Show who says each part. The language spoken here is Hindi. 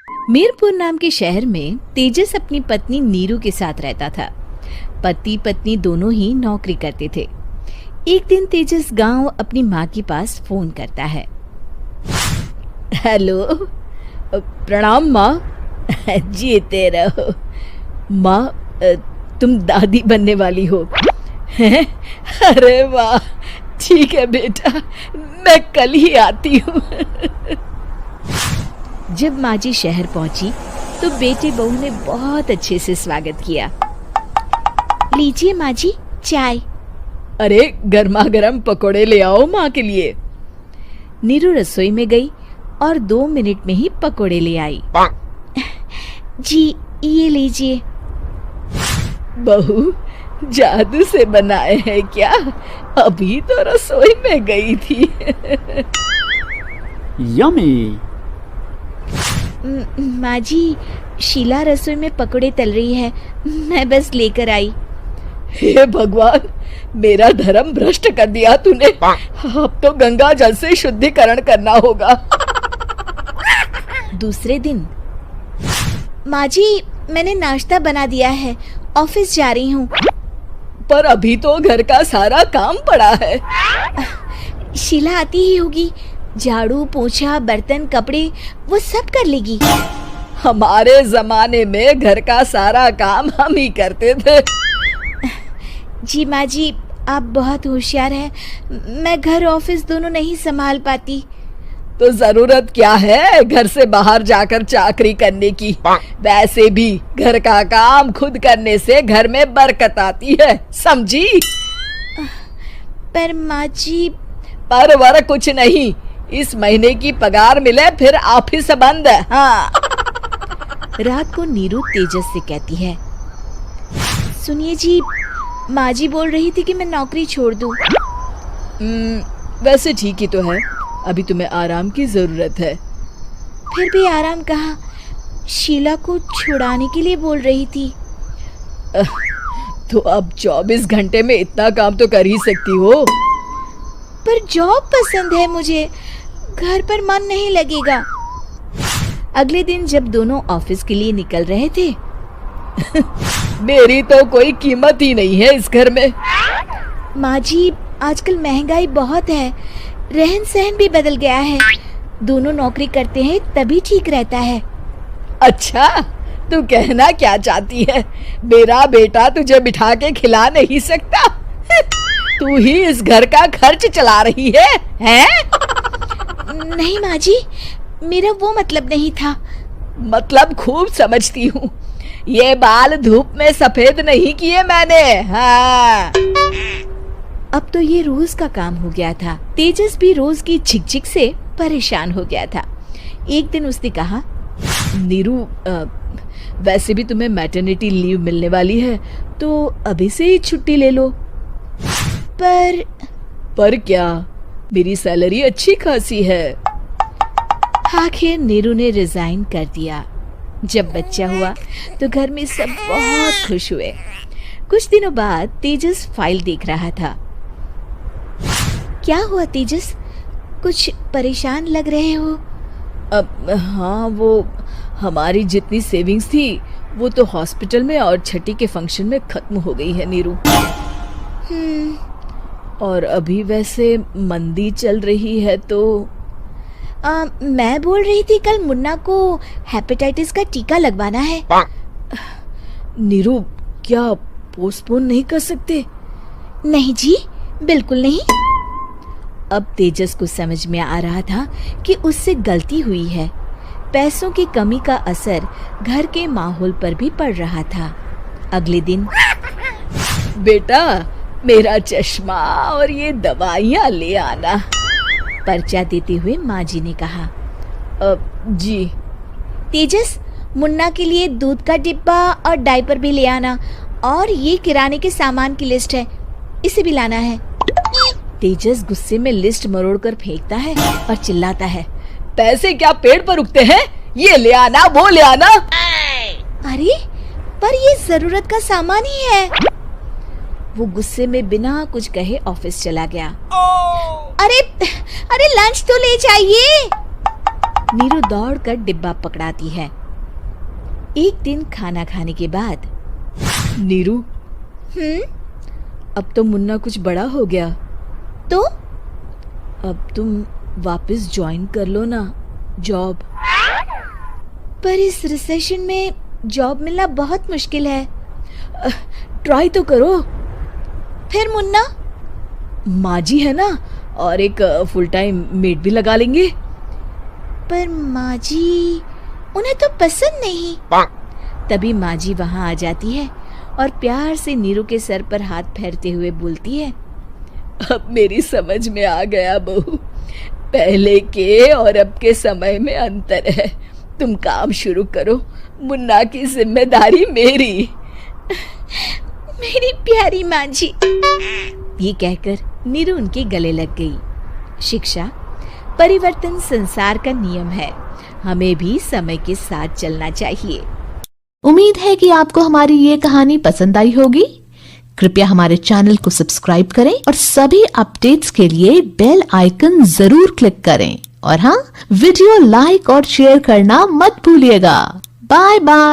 Speaker 1: मीरपुर नाम के शहर में तेजस अपनी पत्नी नीरू के साथ रहता था। पति पत्नी दोनों ही नौकरी करते थे। एक दिन तेजस गांव अपनी माँ के पास फोन करता है। हेलो, प्रणाम माँ। जीते रहो माँ, तुम दादी बनने वाली हो। अरे वाह, ठीक है बेटा, मैं कल ही आती हूँ। जब माँ जी शहर पहुंची तो बेटे बहू ने बहुत अच्छे से स्वागत किया। लीजिए माँ जी, चाय। अरे गर्मा गर्म पकोड़े ले आओ माँ के लिए। नीरू रसोई में गई और 2 मिनट में ही पकोड़े ले आई। जी ये लीजिए। बहू जादू से बनाए हैं क्या? अभी तो रसोई में गई थी।
Speaker 2: यम्मी।
Speaker 1: माँ जी, शीला रसोई में पकोड़े तल रही है, मैं बस लेकर आई। हे भगवान, मेरा धर्म भ्रष्ट कर दिया तूने। अब तो गंगा जल से शुद्धिकरण करना होगा। दूसरे दिन, माँ जी मैंने नाश्ता बना दिया है, ऑफिस जा रही हूँ। पर अभी तो घर का सारा काम पड़ा है। शीला आती ही होगी, झाड़ू पोछा बर्तन कपड़े वो सब कर लेगी। हमारे जमाने में घर का सारा काम हम ही करते थे। जी माँ जी, आप बहुत होशियार हैं, मैं घर ऑफिस दोनों नहीं संभाल पाती। तो जरूरत क्या है घर से बाहर जाकर चाकरी करने की? वैसे भी घर का काम खुद करने से घर में बरकत आती है, समझी? पर माँ जी। पर वर कुछ नहीं, इस महीने की पगार मिले फिर ऑफिस बंद। हाँ। रात को नीरू तेजस से कहती है, सुनिए जी, माँ जी बोल रही थी कि मैं नौकरी छोड़ दूं। वैसे ठीक ही तो है, अभी तुम्हें आराम की जरूरत है। फिर भी आराम कहाँ, शीला को छुड़ाने के लिए बोल रही थी। तो अब 24 घंटे में इतना काम तो कर ही सकती हो। पर जॉब पसंद है मुझे, घर पर मन नहीं लगेगा। अगले दिन जब दोनों ऑफिस के लिए निकल रहे थे, मेरी तो कोई कीमत ही नहीं है इस घर में। माँ जी, आजकल महंगाई बहुत है, रहन सहन भी बदल गया है, दोनों नौकरी करते हैं तभी ठीक रहता है। अच्छा, तू कहना क्या चाहती है? मेरा बेटा तुझे बिठा के खिला नहीं सकता? तू ही इस घर का खर्च चला रही है, हैं? नहीं माँ जी, मेरा वो मतलब नहीं था। मतलब खूब समझती हूँ, ये बाल धूप में सफेद नहीं किए मैंने। हाँ। अब तो ये रोज का काम हो गया था। तेजस भी रोज की झिकझिक से परेशान हो गया था। एक दिन उसने कहा, नीरू, वैसे भी तुम्हें मैटरनिटी लीव मिलने वाली है, तो अभी से ही छुट्टी ले लो। पर क्या, मेरी सैलरी अच्छी खासी है। आखिर नीरू ने रिजाइन कर दिया। जब बच्चा हुआ तो घर में सब बहुत खुश हुए। कुछ दिनों बाद तेजस फाइल देख रहा था। क्या हुआ तेजस, कुछ परेशान लग रहे हो? हाँ, वो हमारी जितनी सेविंग्स थी वो तो हॉस्पिटल में और छठी के फंक्शन में खत्म हो गई है नीरू। और अभी वैसे मंदी चल रही है तो मैं बोल रही थी कल मुन्ना को हेपेटाइटिस का टीका लगवाना है। नीरू, क्या पोस्टपोन नहीं कर सकते? नहीं जी, बिल्कुल नहीं। अब तेजस को समझ में आ रहा था कि उससे गलती हुई है। पैसों की कमी का असर घर के माहौल पर भी पड़ रहा था। अगले दिन, बेटा मेरा चश्मा और ये दवाइयाँ ले आना, पर्चा देते हुए माँ जी ने कहा। जी। तेजस, मुन्ना के लिए दूध का डिब्बा और डायपर भी ले आना, और ये किराने के सामान की लिस्ट है, इसे भी लाना है। तेजस गुस्से में लिस्ट मरोड़कर फेंकता है और चिल्लाता है, पैसे क्या पेड़ पर उगते हैं? ये ले आना, वो ले आना। अरे पर ये जरूरत का सामान ही है। वो गुस्से में बिना कुछ कहे ऑफिस चला गया। अरे लंच तो ले जाइए। नीरू दौड़कर डिब्बा पकड़ाती है। एक दिन खाना खाने के बाद, नीरू, अब तो मुन्ना कुछ बड़ा हो गया, तो अब तुम वापस ज्वाइन कर लो ना जॉब। पर इस रिसेशन में जॉब मिलना बहुत मुश्किल है। ट्राई तो करो। फिर मुन्ना? माँ जी है ना, और एक फुल टाइम मेड भी लगा लेंगे। पर माँ जी, उन्हें तो पसंद नहीं। तभी माँ जी वहाँ आ जाती है और प्यार से नीरू के सर पर हाथ फेरते हुए बोलती है, अब मेरी समझ में आ गया बहू, पहले के और अब के समय में अंतर है। तुम काम शुरू करो, मुन्ना की जिम्मेदारी मेरी। मेरी प्यारी माँ जी। ये कहकर नीरू उनके गले लग गई। शिक्षा, परिवर्तन संसार का नियम है, हमें भी समय के साथ चलना चाहिए।
Speaker 2: उम्मीद है कि आपको हमारी ये कहानी पसंद आई होगी। कृपया हमारे चैनल को सब्सक्राइब करें और सभी अपडेट्स के लिए बेल आइकन जरूर क्लिक करें। और हाँ, वीडियो लाइक और शेयर करना मत भूलिएगा। Bye bye.